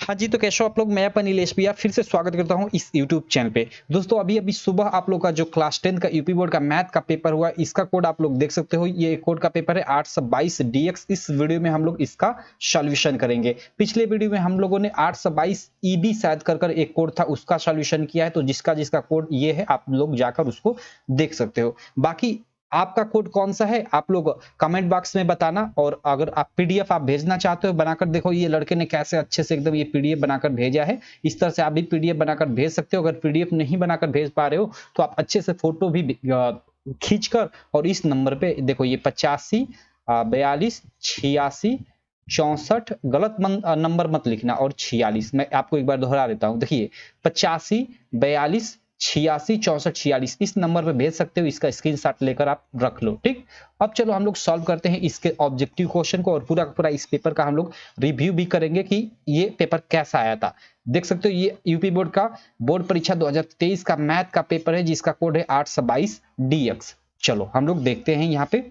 हाँ जी, तो कैसे हो आप लोग? मैं अपन नीलेश भैया फिर से स्वागत करता हूँ इस यूट्यूब चैनल पे। दोस्तों अभी-अभी सुबह आप लोग का जो क्लास 10 का यूपी बोर्ड का मैथ का पेपर हुआ, इसका कोड आप लोग देख सकते हो। ये कोड का पेपर है 822 डीएक्स। इस वीडियो में हम लोग इसका सॉल्यूशन करेंगे। पिछले वीडियो में हम लोगों ने 822 ईबी शायद कर एक कोड था, उसका सॉल्यूशन किया है। तो जिसका कोड ये है, आप लोग जाकर उसको देख सकते हो। बाकी आपका कोड कौन सा है आप लोग कमेंट बॉक्स में बताना। और अगर आप पीडीएफ आप भेजना चाहते हो बनाकर, देखो ये लड़के ने कैसे अच्छे से एकदम ये पीडीएफ बनाकर भेजा है। इस तरह से आप भी पीडीएफ बनाकर भेज सकते हो। अगर पीडीएफ नहीं बनाकर भेज पा रहे हो तो आप अच्छे से फोटो भी खींचकर और इस नंबर पे देखो, ये 85 42 86 64, गलत नंबर मत लिखना, और 46। मैं आपको एक बार दोहरा देता हूँ, देखिए 85 42 86 64 46 इस नंबर पे भेज सकते हो। इसका स्क्रीनशॉट लेकर आप रख लो, ठीक। अब चलो हम लोग सॉल्व करते हैं इसके ऑब्जेक्टिव क्वेश्चन को, और पूरा का पूरा इस पेपर का हम लोग रिव्यू भी करेंगे कि ये पेपर कैसा आया था। देख सकते हो ये यूपी बोर्ड का बोर्ड परीक्षा 2023 का मैथ का पेपर है, जिसका कोड है 822 डीएक्स। चलो हम लोग देखते हैं। यहाँ पे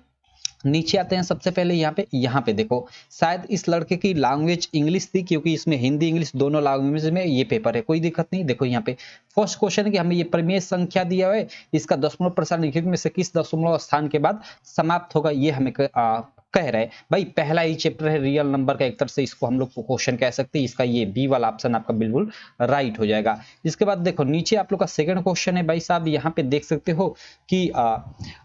नीचे आते हैं। सबसे पहले यहाँ पे देखो, शायद इस लड़के की लैंग्वेज इंग्लिश थी, क्योंकि इसमें हिंदी इंग्लिश दोनों लैंग्वेज में ये पेपर है। कोई दिक्कत नहीं। देखो यहाँ पे फर्स्ट क्वेश्चन है कि हमें ये परिमेय संख्या दिया हुआ है, इसका दशमलव प्रसारण लिखित में से किस दशमलव स्थान के बाद समाप्त होगा, ये हमें कह रहा है। भाई पहला ही चैप्टर है रियल नंबर का, एक तरह से इसको हम लोग क्वेश्चन कह सकते हैं। इसका ये बी वाला ऑप्शन आपका बिल्कुल राइट हो जाएगा। इसके बाद देखो नीचे आप लोग का सेकंड क्वेश्चन है। भाई साहब यहाँ पे देख सकते हो कि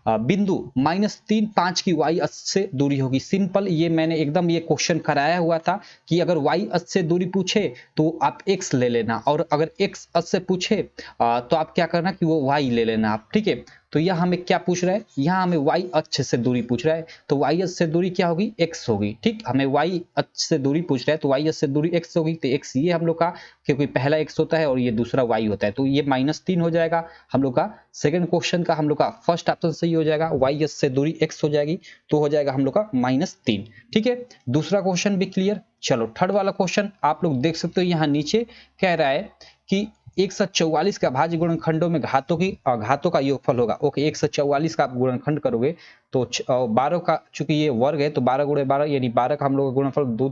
बिंदु -3 5 की वाई अक्ष से दूरी होगी। सिंपल, ये मैंने एकदम ये क्वेश्चन कराया हुआ था कि अगर वाई अक्ष से दूरी पूछे तो आप एक्स ले लेना, और अगर एक्स अक्ष से पूछे तो आप क्या करना कि वो वाई ले लेना आप, ठीक है। तो यह हमें क्या पूछ रहा है, यहाँ हमें वाई अक्ष से दूरी पूछ रहा है, तो वाई अक्ष से दूरी क्या होगी, एक्स होगी, ठीक। हमें वाई अक्ष से दूरी पूछ रहा है तो वाई अक्ष से दूरी एक्स होगी, तो एक्स ये हम लोग का, क्योंकि पहला एक्स होता है और ये दूसरा वाई होता है, तो ये -3 हो जाएगा हम लोग का। सेकंड क्वेश्चन का हम लोग का फर्स्ट ऑप्शन सही हो जाएगा, वाई अक्ष से दूरी एक्स हो जाएगी, तो हो जाएगा हम लोग का -3, ठीक है। दूसरा क्वेश्चन भी क्लियर। चलो थर्ड वाला क्वेश्चन आप लोग देख सकते हो। यहाँ नीचे कह रहा है कि 144 का भाज्य गुणनखंडों में घातों का योगफल होगा। ओके, 144 का आप गुणनखंड करोगे तो 12 का, चूंकि ये वर्ग है तो 12 गुणे 12 यानी 12 का हम लोग का गुणनफल 2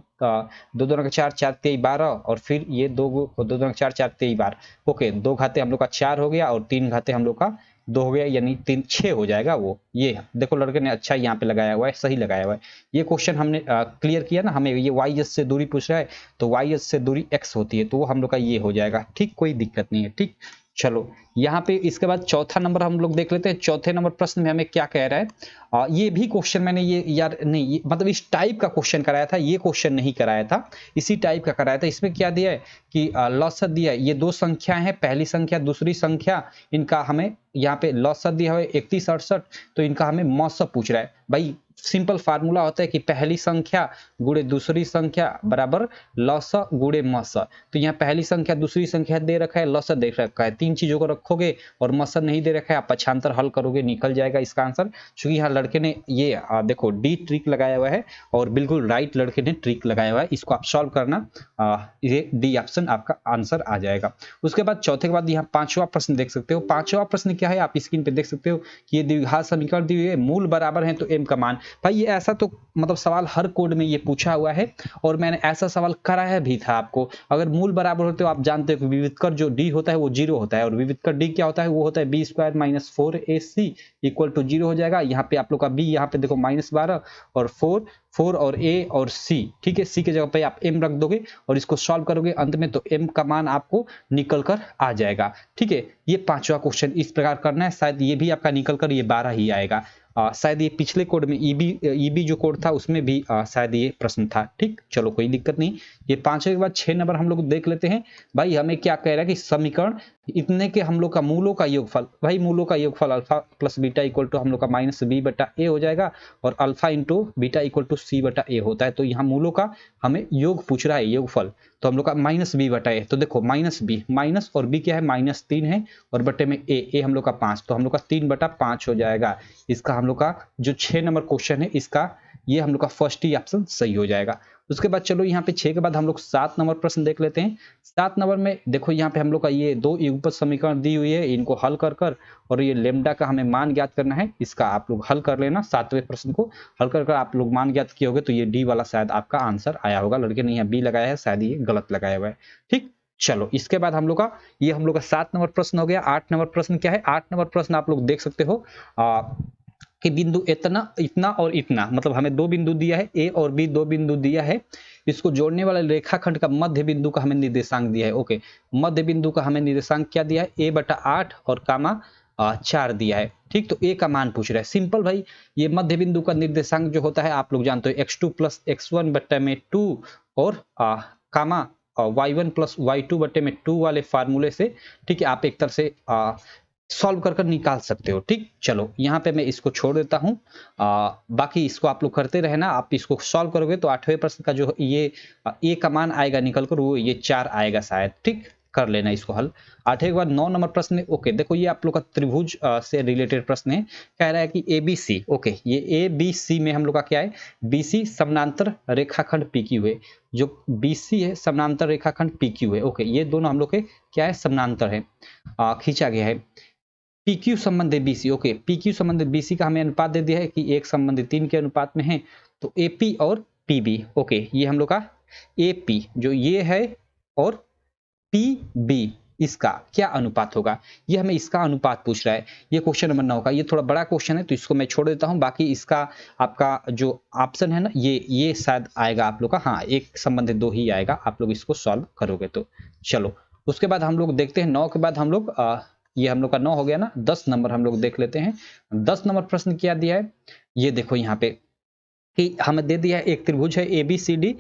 2 का 4 4 23 12, और फिर ये 2 2 का 4 4 23 12। ओके, 2 घाते हम लोग का 4 हो गया और 3 घाते हम लोग का 2 हो गया, यानी 3 6 हो जाएगा। वो ये देखो लड़के ने अच्छा यहाँ पे लगाया हुआ है, सही लगाया हुआ है। ये क्वेश्चन हमने क्लियर किया ना। हमें ये वाई एस से दूरी पूछ रहा है तो वाई एस से दूरी एक्स होती है, तो वो हम लोग का ये हो जाएगा, ठीक। कोई दिक्कत नहीं है, ठीक। चलो यहाँ पे इसके बाद चौथा नंबर हम लोग देख लेते हैं। चौथे नंबर प्रश्न में हमें क्या कह रहा है। ये भी क्वेश्चन मैंने ये यार नहीं, मतलब इस टाइप का क्वेश्चन कराया था, ये क्वेश्चन नहीं कराया था, इसी टाइप का कराया था। इसमें क्या दिया है कि लॉसर दिया है, ये दो संख्या है, पहली संख्या दूसरी संख्या, इनका हमें यहाँ पे लॉसर दिया हुआ है 31 68, तो इनका हमें मौसम पूछ रहा है। भाई सिंपल फार्मूला होता है कि पहली संख्या गुणे दूसरी संख्या बराबर लॉसर गुणे मौसर। तो यहाँ पहली संख्या दूसरी संख्या दे रखा है, लॉसर दे रखा है, तीन चीजों को रखोगे और मौसर नहीं दे रखा है, आप पक्षांतर हल करोगे, निकल जाएगा इसका आंसर। क्योंकि यहाँ लड़के ने ये देखो डी ट्रिक लगाया हुआ है, और बिल्कुल राइट लड़के ने ट्रिक लगाया हुआ है। इसको आप सॉल्व करना, ये डी ऑप्शन आपका आंसर आ जाएगा। उसके बाद चौथे के बाद यहाँ पांचवा प्रश्न देख सकते हो। पांचवा प्रश्न क्या है, आप स्क्रीन पे देख सकते हो कि ये द्विघात समीकरण दी हुई है, मूल बराबर है तो एम का मान। भाई ये ऐसा तो मतलब सवाल हर कोड में ये पूछा हुआ है, और मैंने ऐसा सवाल कराया भी था आपको। अगर मूल बराबर होते हो, आप जानते हो कि विविधकर जो डी होता है वो 0 होता है, और विविधकर डी क्या होता है, वो होता है B square minus 4ac equal to 0 हो जाएगा। यहाँ पे आप लोग का बी, यहाँ पे देखो -12 और 4 और ए और सी, ठीक है। सी की जगह पे आप एम रख दोगे और इसको सॉल्व करोगे अंत में, तो एम का मान आपको निकल कर आ जाएगा, ठीक है। ये पांचवा क्वेश्चन इस प्रकार करना है। शायद ये भी आपका निकल कर ये 12 ही आएगा। शायद ये पिछले कोड में ईबी जो कोड था उसमें भी शायद ये प्रश्न था, ठीक। चलो कोई दिक्कत नहीं। ये पांचवे के बाद 6 नंबर हम लोग देख लेते हैं। भाई हमें क्या कह रहा है कि समीकरण इतने के हम लोग का मूलों का योगफल, भाई मूलों का योगफल alpha plus beta equal to हम लोग का -b/a हो जाएगा, और alpha into beta equal to c/a होता है। तो यहाँ मूलों का हमें योग पूछ रहा है, योगफल, तो हम लोग का -b/a। तो देखो -b माइनस और b क्या है, -3 है, और बटे में a हम लोग का 5, तो हम लोग का 3/5 हो जाएगा। इसका हम लोग का जो 6 नंबर क्वेश्चन है, इसका ये हम लोग का फर्स्ट ही ऑप्शन सही हो जाएगा। उसके बाद चलो यहाँ पे 6 के बाद हम लोग 7 नंबर प्रश्न देख लेते हैं। 7 नंबर में देखो यहाँ पे हम लोग का ये 2 युगपत समीकरण दी हुई है, इनको हल कर कर और ये लेमडा का हमें मान ज्ञात करना है, इसका आप लोग हल कर लेना। 7वें प्रश्न को हल कर कर आप लोग मान ज्ञात किए होगे तो ये डी वाला शायद आपका आंसर आया होगा, लड़के ने यहाँ बी लगाया है, शायद ये गलत लगाया हुआ है। ठीक, चलो इसके बाद हम लोग का ये हम लोग का 7 नंबर प्रश्न हो गया। 8 नंबर प्रश्न क्या है? 8 नंबर प्रश्न आप लोग देख सकते हो कि बिंदु इतना इतना और इतना, मतलब हमें 2 बिंदु दिया है, ए और बी 2 बिंदु दिया है, इसको जोड़ने वाले रेखाखंड का मध्य बिंदु का हमें निर्देशांक दिया है। ओके, मध्य बिंदु का हमें निर्देशांक क्या दिया है? a/8 और कामा 4 दिया है। ठीक, तो ए का मान पूछ रहा है। सिंपल भाई, ये मध्य बिंदु का निर्देशांक जो होता है आप लोग जानते हो x2 + x1 बट्टे में 2 और कामा y1 + y2 बट्टे में 2 वाले फार्मूले से, ठीक है, आप एक तरह से सॉल्व कर निकाल सकते हो। ठीक, चलो यहाँ पे मैं इसको छोड़ देता हूँ, बाकी इसको आप लोग करते रहना। आप इसको सॉल्व करोगे तो 8वें प्रश्न का जो ये ए का मान आएगा निकल कर, वो ये 4 आएगा शायद। ठीक, कर लेना इसको हल। 8वें के बाद 9 नंबर प्रश्न। ओके, देखो ये आप लोग का त्रिभुज से रिलेटेड प्रश्न है। कह रहा है कि ABC, ओके, ये ABC में हम लोग का क्या है? BC समानांतर रेखाखंड PQ है। जो BC है समानांतर रेखाखंड PQ है। ओके, ये दोनों हम लोग के क्या है? समानांतर है, खींचा गया है। PQ संबंधित BC, ओके, PQ संबंधित BC का हमें अनुपात दे दिया है कि 1 संबंधित 3 के अनुपात में है। तो AP और PB, ओके, ये हम लोग का AP जो ये है और PB इसका क्या अनुपात होगा? ये हमें इसका अनुपात पूछ रहा है। ये क्वेश्चन नंबर 9 का, ये थोड़ा बड़ा क्वेश्चन है तो इसको मैं छोड़ देता हूँ। बाकी इसका आपका जो ऑप्शन है ना, ये शायद आएगा आप लोग का, हाँ, 1 संबंधित 2 ही आएगा, आप लोग इसको सॉल्व करोगे तो। चलो उसके बाद हम लोग देखते हैं 9 के बाद हम लोग ये हम लोग का 9 हो गया ना। 10 नंबर हम लोग देख लेते हैं। 10 नंबर प्रश्न क्या दिया है? ये देखो यहाँ पे कि हमें दे दिया है एक त्रिभुज है ABCD,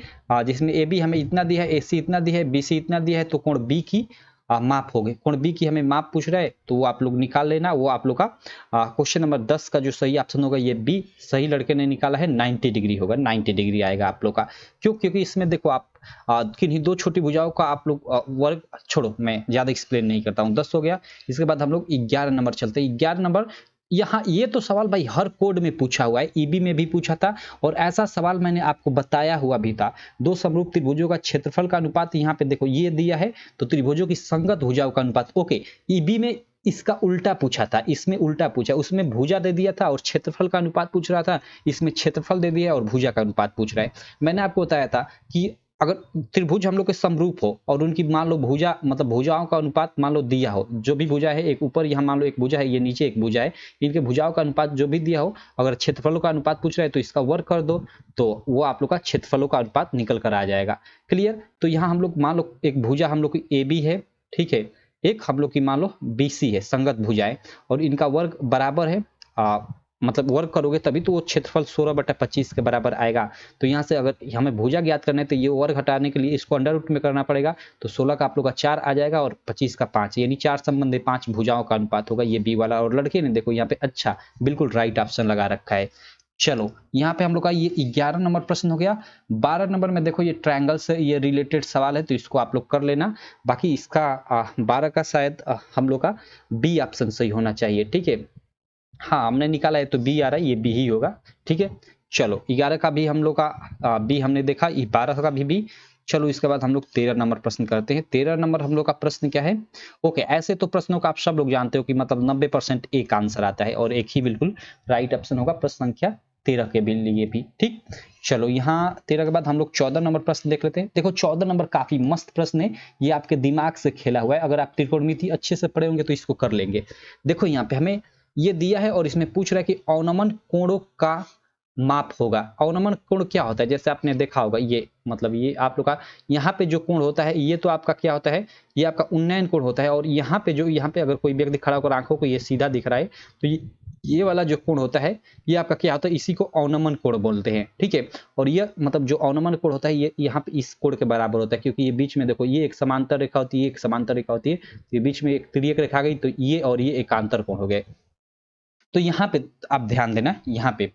जिसमें AB हमें इतना दिया है, AC इतना दिया है, BC इतना दिया है, तो कोण B की माप हो गए। कोण B की हमें माप पूछ रहा है तो वो आप लोग निकाल लेना। वो आप लोग का क्वेश्चन नंबर 10 का जो सही ऑप्शन होगा ये B, सही लड़के ने निकाला है, 90 डिग्री होगा, 90 डिग्री आएगा आप लोग का। क्यों? क्योंकि इसमें देखो आप किन्हीं 2 छोटी भुजाओं का आप लोग वर्ग, छोड़ो मैं ज्यादा एक्सप्लेन नहीं करता हूँ। 10 हो गया। इसके बाद हम लोग 11 नंबर चलते हैं। 11 नंबर, यहाँ ये तो सवाल भाई हर कोड में पूछा हुआ है, ईबी में भी पूछा था और ऐसा सवाल मैंने आपको बताया हुआ भी था। 2 समरूप त्रिभुजों का क्षेत्रफल का अनुपात यहाँ पे देखो ये दिया है, तो त्रिभुजों की संगत भुजाओं का अनुपात। ओके, ईबी में इसका उल्टा पूछा था, इसमें उल्टा पूछा, उसमें भुजा दे दिया था और क्षेत्रफल का अनुपात पूछ रहा था, इसमें क्षेत्रफल दे दिया और भुजा का अनुपात पूछ रहा है। मैंने आपको बताया था कि अगर त्रिभुज हम लोग के समरूप हो और उनकी मान लो भुजा, मतलब भुजाओं का अनुपात मान लो दिया हो, जो भी भुजा है, एक ऊपर यहाँ मान लो एक भुजा है, ये नीचे एक भुजा है, इनके भुजाओं का अनुपात जो भी दिया हो, अगर क्षेत्रफलों का अनुपात पूछ रहा है तो इसका वर्ग कर दो, तो वो आप लोग का क्षेत्रफलों का अनुपात निकल कर आ जाएगा। क्लियर? तो यहाँ हम लोग मान लो एक भुजा हम लोग की AB है, ठीक है, एक हम लोग की मान लो BC है, संगत भुजाएं, और इनका वर्ग बराबर है, मतलब वर्ग करोगे तभी तो वो क्षेत्रफल 16/25 के बराबर आएगा। तो यहाँ से अगर हमें भुजा ज्ञात करना है तो ये वर्ग हटाने के लिए इसको अंडर रूट में करना पड़ेगा, तो 16 का आप लोग का 4 आ जाएगा और 25 का 5, यानी 4 संबंधी 5 भुजाओं का अनुपात होगा, ये बी वाला। और लड़के ने देखो यहाँ पे अच्छा बिल्कुल राइट ऑप्शन लगा रखा है। चलो यहाँ पे हम लोग का ये 11 नंबर प्रश्न हो गया। 12 नंबर में देखो ये ट्रायंगल से ये रिलेटेड सवाल है तो इसको आप लोग कर लेना। बाकी इसका 12 का शायद हम लोग का बी ऑप्शन सही होना चाहिए, ठीक है। हाँ, हमने निकाला है तो बी आ रहा है, ये बी ही होगा, ठीक है। चलो 11 का भी हम लोग का बी हमने देखा, 12 का भी बी। चलो इसके बाद हम लोग 13 नंबर प्रश्न करते हैं। 13 नंबर हम लोग का प्रश्न क्या है? ओके, ऐसे तो प्रश्नों का आप सब लोग जानते हो कि मतलब 90% एक आंसर आता है और एक ही बिल्कुल राइट ऑप्शन होगा प्रश्न संख्या 13 के लिए भी, ठीक। चलो यहाँ 13 के बाद हम लोग 14 नंबर प्रश्न देख लेते हैं। देखो 14 नंबर काफी मस्त प्रश्न है, ये आपके दिमाग से खेला हुआ है। अगर आप त्रिकोणमिति अच्छे से पढ़े होंगे तो इसको कर लेंगे। देखो यहाँ पे हमें ये दिया है और इसमें पूछ रहा है कि अवनमन कोणों का माप होगा। अवनमन कोण क्या होता है? जैसे आपने देखा होगा, ये मतलब ये आप लोग का यहाँ पे जो कोण होता है ये तो आपका क्या होता है, ये आपका उन्नयन कोण होता है। और यहाँ पे जो यहाँ पे अगर कोई व्यक्ति खड़ा होकर आंखों को ये सीधा दिख रहा है तो ये वाला जो कोण होता है ये आपका क्या होता है, इसी को अवनमन कोण बोलते हैं, ठीक है। और ये मतलब जो अवनमन कोण होता है ये यहाँ पे इस कोण के बराबर होता है, क्योंकि ये बीच में देखो ये एक समांतर रेखा होती है, एक समांतर रेखा होती है, ये बीच में एक तिर्यक रेखा गई तो ये और ये एकांतर कोण हो गए। तो यहाँ पे आप ध्यान देना, यहाँ पे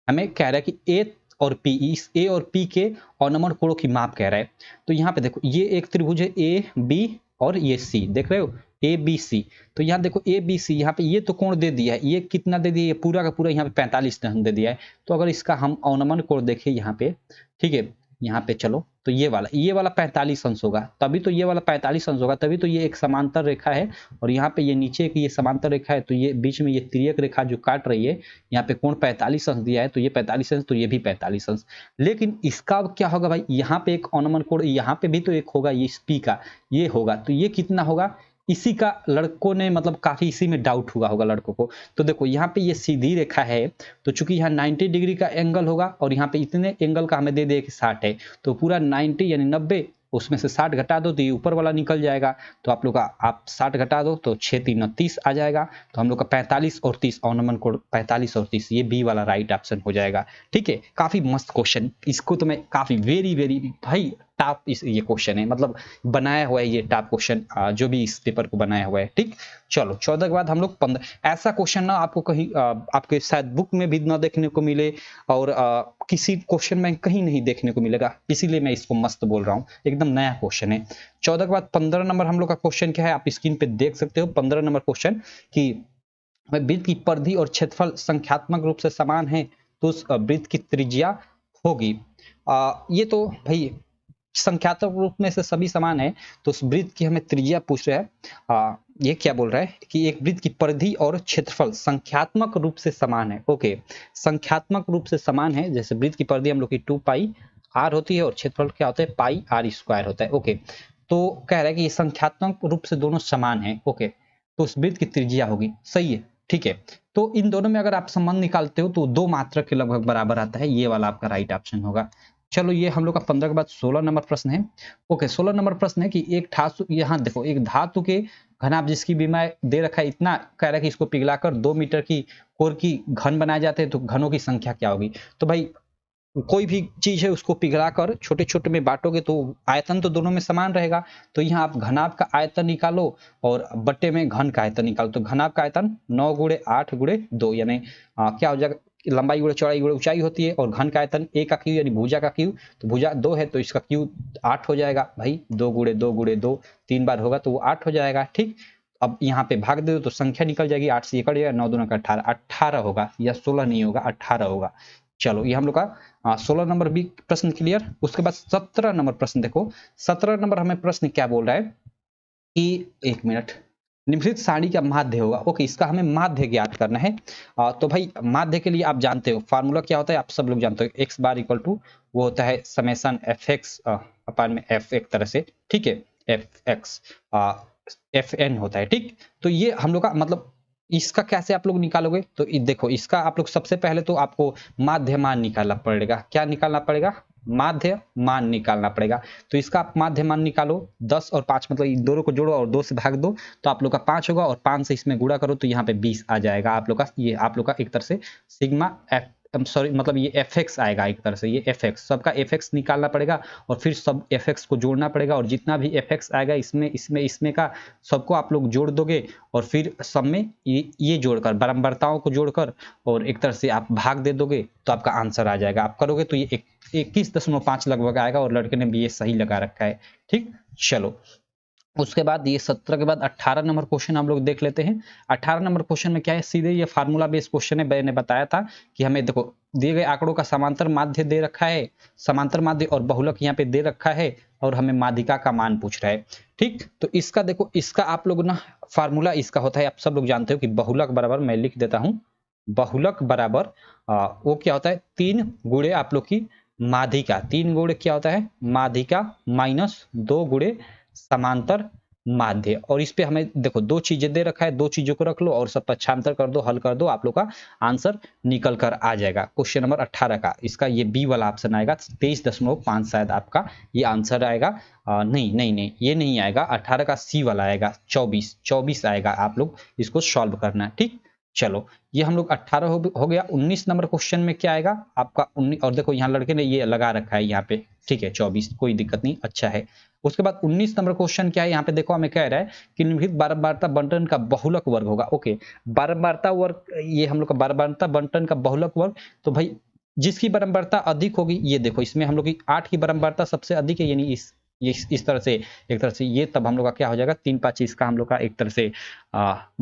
हमें कह रहा है कि ए और पी, इस ए और पी के अवनमन कोणों की माप कह रहा है। तो यहाँ पे देखो ये एक त्रिभुज है ए बी और ये सी, देख रहे हो ए बी सी। तो यहाँ देखो ए बी सी, यहाँ पे ये तो कोण दे दिया है, ये कितना दे दिया, ये पूरा का पूरा यहाँ पे 45 दे दिया है। तो अगर इसका हम अवनमन कोण देखें यहाँ पे, ठीक है, यहाँ पे चलो तो ये वाला 45 अंश होगा, तभी तो ये वाला 45 अंश होगा, तभी तो ये एक समांतर रेखा है और यहाँ पे ये नीचे की ये समांतर रेखा है, तो ये बीच में ये तिर्यक रेखा जो काट रही है, यहाँ पे कोण 45 अंश दिया है, तो ये 45 अंश, तो ये भी 45 अंश। लेकिन इसका क्या होगा भाई, यहाँ पे एक अनमन कोण, यहाँ पे भी तो एक होगा, ये पी का ये होगा, तो ये कितना होगा, इसी का लड़कों ने मतलब काफी इसी में डाउट हुआ होगा लड़कों को। तो देखो यहाँ पे ये सीधी रेखा है, तो चूंकि यहाँ 90 डिग्री का एंगल होगा और यहाँ पे इतने एंगल का हमें दे दे कि 60 है, तो पूरा 90 यानी 90, उसमें से 60 घटा दो तो ये ऊपर वाला निकल जाएगा, तो आप लोग का आप 60 घटा दो तो 6 3 30 आ जाएगा, तो हम लोग का 45 और 30 ऑर्नामेंट कोड 45 और 30, ये बी वाला राइट ऑप्शन हो जाएगा। ठीक है, काफी मस्त क्वेश्चन, इसको तो मैं काफी वेरी वेरी भाई टॉप ये क्वेश्चन है, मतलब बनाया हुआ है ये टॉप क्वेश्चन, जो भी इस पेपर को बनाया हुआ है। ठीक, चलो 14 के बाद हम लोग 15, ऐसा क्वेश्चन ना आपको कहीं आपके शायद बुक में भी ना देखने को मिले और किसी क्वेश्चन में कहीं नहीं देखने को मिलेगा, इसीलिए मैं इसको मस्त बोल रहा हूँ, एकदम नया क्वेश्चन है। 14 के बाद 15 नंबर हम लोग का क्वेश्चन क्या है, आप स्क्रीन पे देख सकते हो 15 नंबर क्वेश्चन कि वृत्त की परिधि और क्षेत्रफल संख्यात्मक रूप से समान है तो उस वृत्त की त्रिज्या होगी। ये तो भाई संख्यात्मक रूप में से सभी समान है, तो उस वृत्त की हमें त्रिज्या पूछ रहा है। ये क्या बोल रहा है कि एक वृत्त की परिधि और क्षेत्रफल संख्यात्मक रूप से समान है। ओके, संख्यात्मक रूप से समान है, जैसे वृत्त की परिधि हम लोग की 2 पाई आर होती है और क्षेत्रफल क्या होता है, पाई आर स्क्वायर होता है। ओके, तो कह रहा है कि ये संख्यात्मक रूप से दोनों समान है। ओके, तो उस वृत्त की त्रिज्या होगी, सही है, ठीक है। तो इन दोनों में अगर आप संबंध निकालते हो तो 2 मात्रक के लगभग बराबर आता है, ये वाला आपका राइट ऑप्शन होगा। चलो ये हम लोग का 15 के बाद 16 नंबर प्रश्न है। ओके, 16 नंबर प्रश्न है कि एक धातु, यहाँ देखो एक धातु के घनाभ जिसकी विमाएं दे रखा है इतना, कह रहा है कि इसको पिघलाकर 2 मीटर की कोर की घन बनाए जाते हैं, तो घनों की संख्या क्या होगी। तो भाई कोई भी चीज है उसको पिघलाकर छोटे छोटे में बांटोगे तो आयतन तो दोनों में समान रहेगा, तो यहाँ आप घनाभ का आयतन निकालो और बट्टे में घन का आयतन निकालो, तो घनाभ का आयतन 9 गुणे 8 गुणे 2 यानी क्या हो जाएगा, लंबाई गुणे चौड़ाई गुणे ऊंचाई होती है, और घन का आयतन ए का क्यू यानी भुजा का क्यू, तो भुजा 2 है तो इसका क्यू 8 हो जाएगा भाई, 2 गुणे 2 गुणे 2 3 बार होगा तो वो 8 हो जाएगा। ठीक, अब यहाँ पे भाग दे दो तो संख्या निकल जाएगी, 8 से ये कट जाएगा, 9 दूना का 18, 18 होगा, या 16 नहीं होगा, 18 होगा। चलो ये हम लोग का 16 नंबर भी प्रश्न क्लियर। उसके बाद 17 नंबर प्रश्न देखो, 17 नंबर हमें प्रश्न क्या बोल रहा है कि एक मिनट, निम्नलिखित सारणी का माध्य होगा। ओके, इसका हमें माध्य ज्ञात करना है। तो भाई माध्य के लिए आप जानते हो फार्मूला क्या होता है, आप सब लोग जानते हो, एक्स बार इक्वल टू वो होता है समेसन एफ एक्स अपान में एफ एक तरह से, ठीक है, एफ एक्स एफ एन होता है। ठीक, तो ये हम लोग का मतलब इसका कैसे आप लोग निकालोगे, तो देखो इसका आप लोग सबसे पहले तो आपको माध्य मान निकालना पड़ेगा। क्या निकालना पड़ेगा, माध्य मान निकालना पड़ेगा। तो इसका आप माध्य मान निकालो, 10 और 5 मतलब इन दोनों को जोड़ो और 2 से भाग दो, तो आप लोग का 5 होगा, और 5 से इसमें गुणा करो तो यहाँ पे 20 आ जाएगा आप लोग का। ये आप लोग का एक तरह से सिग्मा एफ सॉरी मतलब ये एफ एक्स आएगा, एक तरह से ये एफ एक्स, सबका एफ एक्स निकालना पड़ेगा और फिर सब एफ एक्स को जोड़ना पड़ेगा, और जितना भी एफ एक्स आएगा इसमें इसमें इसमें का सबको आप लोग जोड़ दोगे, और फिर सब में ये जोड़कर बराबरताओं को जोड़कर और एक तरह से आप भाग दे दोगे तो आपका आंसर आ जाएगा। आप करोगे तो ये 21.5 लगभग आएगा, और लड़के ने भी ये सही लगा रखा है। ठीक, चलो उसके बाद ये 17 के बाद 18 नंबर क्वेश्चन हम लोग देख लेते हैं। 18 नंबर क्वेश्चन में क्या है, सीधे ये फार्मूला बेस्ड क्वेश्चन है। मैंने बताया था कि हमें देखो दिए गए आंकड़ों का समांतर माध्य दे रखा है, समांतर माध्य और बहुलक यहाँ पे दे रखा है, और हमें माध्यिका का मान पूछ रहा है। ठीक, तो इसका देखो, इसका आप लोग ना फार्मूला इसका होता है, आप सब लोग जानते हो कि बहुलक बराबर, मैं लिख देता हूँ, बहुलक बराबर वो क्या होता है, 3 गुणे आप लोग की माध्यिका, 3 गुणे क्या होता है माध्यिका माइनस 2 गुणे समांतर माध्य। और इस पे हमें देखो 2 चीजें दे रखा है, 2 चीजों को रख लो और सब पक्षांतर कर दो, हल कर दो, आप लोग का आंसर निकल कर आ जाएगा। क्वेश्चन नंबर 18 का इसका ये बी वाला ऑप्शन आएगा, 23.5 शायद आपका ये आंसर आएगा। नहीं नहीं नहीं ये नहीं आएगा, 18 का सी वाला आएगा, 24 आएगा, आप लोग इसको सॉल्व करना। ठीक, चलो ये हम लोग 18 हो गया। 19 नंबर क्वेश्चन में क्या आएगा आपका 19, और देखो यहाँ लड़के ने ये लगा रखा है यहाँ पे, ठीक है 24, कोई दिक्कत नहीं, अच्छा है। उसके बाद 19 नंबर क्वेश्चन क्या है, यहाँ पे देखो हमें कह रहा है कि निम्नलिखित बारंबारता बंटन का बहुलक वर्ग होगा। ओके, बारंबारता वर्ग, ये हम लोग का बारंबारता बंटन का बहुलक वर्ग, तो भाई जिसकी बारंबारता अधिक होगी, ये देखो इसमें हम लोग की 8 की बारंबारता सबसे अधिक है, यानी इस तरह से एक तरह से ये, तब हम लोग का क्या हो जाएगा 3 5 इसका हम लोग का एक तरह से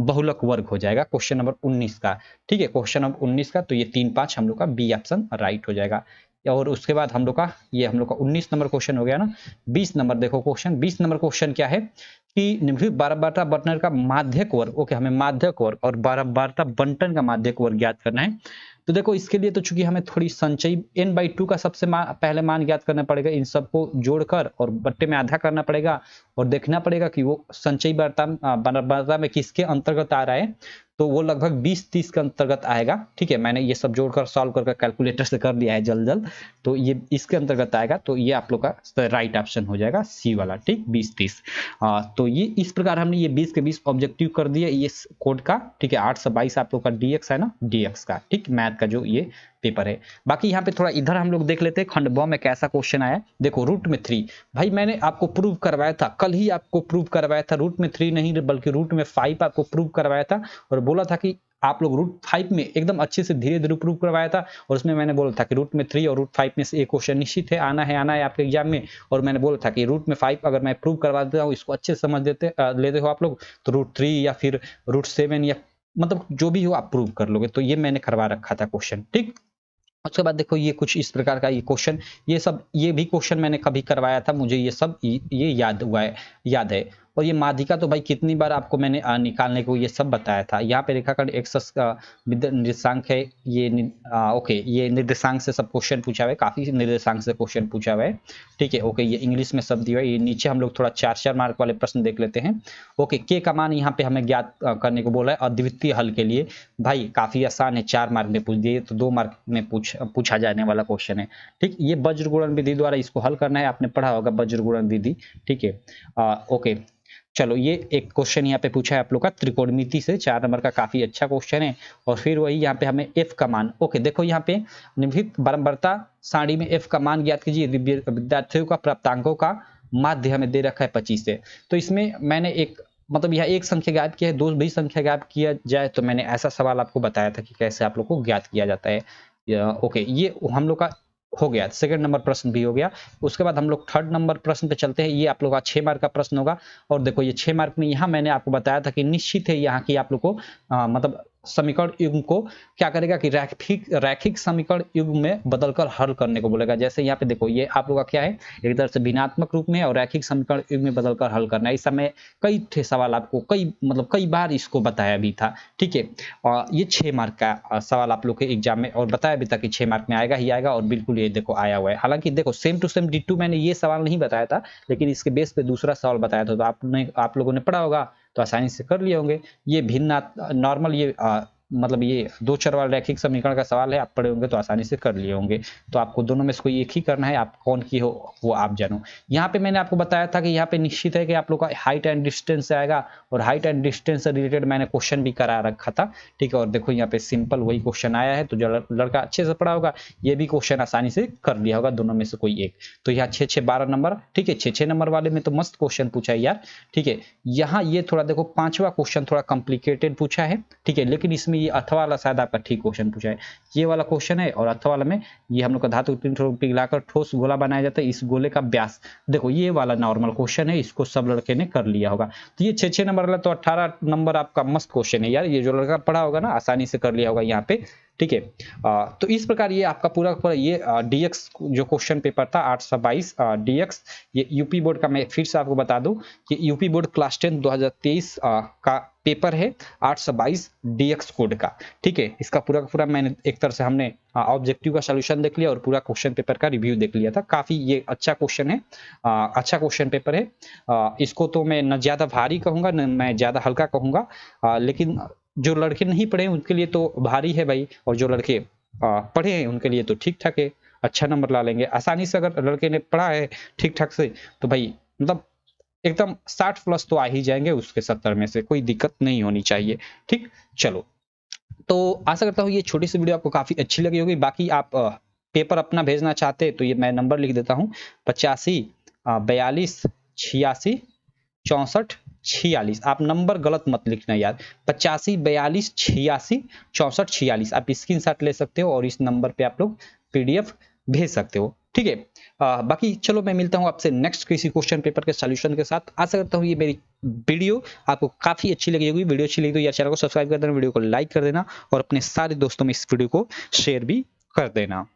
बहुलक वर्ग हो जाएगा क्वेश्चन नंबर 19 का। ठीक है, क्वेश्चन नंबर 19 का तो ये 3 5 हम लोग का बी ऑप्शन राइट हो जाएगा। और उसके बाद हम लोग का ये हम लोग का 19 नंबर क्वेश्चन हो गया ना। 20 नंबर देखो क्वेश्चन, 20 नंबर क्वेश्चन क्या है कि निम्नलिखित बारंबारता बंटन का माध्यक वर्ग, ओके हमें माध्यक वर्ग और बारंबारता बंटन का माध्यक वर्ग ज्ञात करना है। तो देखो इसके लिए तो चूंकि हमें थोड़ी संचयी n/2 का सबसे पहले मान ज्ञात करना पड़ेगा, इन सबको जोड़कर और बट्टे में आधा करना पड़ेगा और देखना पड़ेगा कि वो संचयी बारंबारता में किसके अंतर्गत आ रहा है। तो वो लगभग 20-30 के अंतर्गत आएगा। ठीक है, मैंने ये सब जोड़कर सॉल्व करके कैलकुलेटर से कर दिया है जल्द जल्द, तो ये इसके अंतर्गत आएगा। तो ये आप लोग का राइट ऑप्शन हो जाएगा सी वाला, ठीक 20-30। तो ये इस प्रकार हमने ये 20 के 20 ऑब्जेक्टिव कर दिया ये कोड का। ठीक है, 822 आप लोग का डीएक्स है ना, डीएक्स का, ठीक मैथ का जो ये पेपर है। बाकी यहाँ पे थोड़ा इधर हम लोग देख लेते हैं खंड ब में कैसा क्वेश्चन आया। देखो रूट में 3, भाई मैंने आपको प्रूव करवाया था, कल ही आपको प्रूव करवाया था, रूट में 3 नहीं बल्कि रूट में 5 आपको प्रूव करवाया था और बोला था कि आप लोग रूट 5 में एकदम अच्छे से धीरे धीरे प्रूव करवाया था। और उसमें मैंने बोला था कि रूट में 3 और रूट 5 में से एक क्वेश्चन निश्चित है आना है आपके एग्जाम में। और मैंने बोला था कि रूट में 5 अगर मैं प्रूव करवा देता हूँ, इसको अच्छे से समझ लेते हो आप लोग, तो रूट 3 या फिर रूट 7 या मतलब जो भी हो आप प्रूव कर लोगे। तो ये मैंने करवा रखा था क्वेश्चन, ठीक। उसके बाद देखो ये कुछ इस प्रकार का ये क्वेश्चन, ये भी क्वेश्चन मैंने कभी करवाया था, मुझे ये सब ये याद है। और ये माध्यिका तो भाई कितनी बार आपको मैंने निकालने को ये सब बताया था। यहाँ पे रेखाखंड एक्स का निर्देशांक है ये, ओके ये निर्देशांक से सब क्वेश्चन पूछा हुआ है, काफी निर्देशांक से क्वेश्चन पूछा हुआ है। ठीक है, ओके ये इंग्लिश में सब दिया है। ये नीचे हम लोग थोड़ा 4-4 मार्क वाले प्रश्न देख लेते हैं। ओके के का मान यहाँ पे हमें ज्ञात करने को बोला है अद्वितीय हल के लिए। भाई काफी आसान है, 4 मार्क में पूछ दिए तो 2 मार्क में पूछा जाने वाला क्वेश्चन है। ठीक, ये वज्र गुणन विधि द्वारा इसको हल करना है, आपने पढ़ा होगा वज्र गुणन विधि। ठीक है, ओके चलो ये एक क्वेश्चन यहाँ पे पूछा है आप लोग का त्रिकोणमिति से, 4 नंबर का, काफी अच्छा क्वेश्चन है। और फिर वही यहाँ पे हमें एफ का मान, ओके देखो यहाँ पे निम्नलिखित बारंबारता सारणी में एफ का मान ज्ञात कीजिए। विद्यार्थियों का प्राप्तांकों का माध्य हमें दे रखा है 25 से। तो इसमें मैंने एक मतलब यह एक संख्या ज्ञात किया है, 2 भी संख्या ज्ञात किया जाए तो मैंने ऐसा सवाल आपको बताया था कि कैसे आप लोग को ज्ञात किया जाता है। ओके ये हम लोग का हो गया, सेकंड नंबर प्रश्न भी हो गया। उसके बाद हम लोग थर्ड नंबर प्रश्न पे चलते हैं। ये आप लोग का 6 मार्क का प्रश्न होगा। और देखो ये 6 मार्क में यहाँ मैंने आपको बताया था कि निश्चित है यहाँ की आप लोग को मतलब समीकरण युग्म को क्या करेगा कि रैखिक समीकरण युग्म में बदलकर हल करने को बोलेगा। जैसे यहाँ पे देखो ये आप लोग का क्या है, एक तरह से भिन्नात्मक रूप में और रैखिक समीकरण युग्म में बदलकर हल करना है। इस समय कई थे सवाल आपको कई बार इसको बताया भी था। ठीक है, और ये 6 मार्क का सवाल आप लोग के एग्जाम में और बताया भी था कि 6 मार्क में आएगा ही आएगा, और बिल्कुल ये देखो आया हुआ है। हालांकि देखो सेम टू सेम डिट्टू मैंने ये सवाल नहीं बताया था, लेकिन इसके बेस पे दूसरा सवाल बताया था, तो आप लोगों ने पढ़ा होगा तो आसानी से कर लिए होंगे। ये भिन्न नॉर्मल ये मतलब ये 2 चर वाला रैखिक समीकरण का सवाल है, आप पढ़े होंगे तो आसानी से कर लिए होंगे। तो आपको दोनों में से कोई एक ही करना है, आप कौन की हो वो आप जानो। यहाँ पे मैंने आपको बताया था कि यहाँ पे निश्चित है कि आप लोग का हाइट एंड डिस्टेंस से आएगा, और हाइट एंड डिस्टेंस से रिलेटेड मैंने क्वेश्चन भी करा रखा था। ठीक है, और देखो यहाँ पे सिंपल वही क्वेश्चन आया है, तो जो लड़का अच्छे से पढ़ा होगा ये भी क्वेश्चन आसानी से कर लिया होगा, दोनों में से कोई एक। तो यहाँ 6-6 12 नंबर, ठीक है 6-6 नंबर वाले में तो मस्त क्वेश्चन पूछा है यार। ठीक है, यहाँ ये थोड़ा देखो 5वां क्वेश्चन थोड़ा कॉम्प्लिकेटेड पूछा है। ठीक है, लेकिन इसमें ये अथवा वाला शायद आपका ठीक क्वेश्चन पूछा है। ये वाला क्वेश्चन है, और अथवा वाला में ये हम लोग का धातु पिघलाकर ठोस गोला बनाया जाता है, इस गोले का व्यास। देखो ये वाला नॉर्मल क्वेश्चन है, इसको सब लड़के ने कर लिया होगा। तो ये 6-6 नंबर वाला तो 18 नंबर आपका मस्त क्वेश्चन है यार, ये जो लड़का पढ़ा होगा ना आसानी से कर लिया होगा यहाँ पे। ठीक है, तो इस प्रकार ये आपका पूरा ये डीएक्स जो क्वेश्चन पेपर था 822 डीएक्स, ये यूपी बोर्ड का, मैं फिर से आपको बता दूं कि यूपी बोर्ड क्लास 10 2023 का पेपर है 822 डीएक्स कोड का। ठीक है, इसका पूरा मैंने एक तरह से हमने ऑब्जेक्टिव का सॉल्यूशन देख लिया और पूरा क्वेश्चन पेपर का रिव्यू देख लिया था। काफी ये अच्छा क्वेश्चन है, अच्छा क्वेश्चन पेपर है। इसको तो मैं न ज्यादा भारी कहूंगा न मैं ज्यादा हल्का कहूंगा, लेकिन जो लड़के नहीं पढ़े उनके लिए तो भारी है भाई, और जो लड़के पढ़े हैं उनके लिए तो ठीक ठाक है, अच्छा नंबर ला लेंगे आसानी से। अगर लड़के ने पढ़ा है ठीक ठाक से तो भाई मतलब एकदम 60 प्लस तो आ ही जाएंगे, उसके 70 में से कोई दिक्कत नहीं होनी चाहिए। ठीक, चलो तो आशा करता हूँ ये छोटी सी वीडियो आपको काफी अच्छी लगी होगी। बाकी आप पेपर अपना भेजना चाहते हैं तो ये मैं नंबर लिख देता हूँ 85 42 86 64 46। आप नंबर गलत मत लिखना यार, 85 42 86 64 46। आप स्क्रीनशॉट ले सकते हो और इस नंबर पे आप लोग पीडीएफ भेज सकते हो। ठीक है, बाकी चलो मैं मिलता हूँ आपसे नेक्स्ट किसी क्वेश्चन पेपर के सॉल्यूशन के साथ। आशा करता हूँ ये मेरी वीडियो आपको काफी अच्छी लगी होगी। वीडियो अच्छी लगी तो यार चैनल को सब्सक्राइब कर देना, वीडियो को लाइक कर देना और अपने सारे दोस्तों में इस वीडियो को शेयर भी कर देना।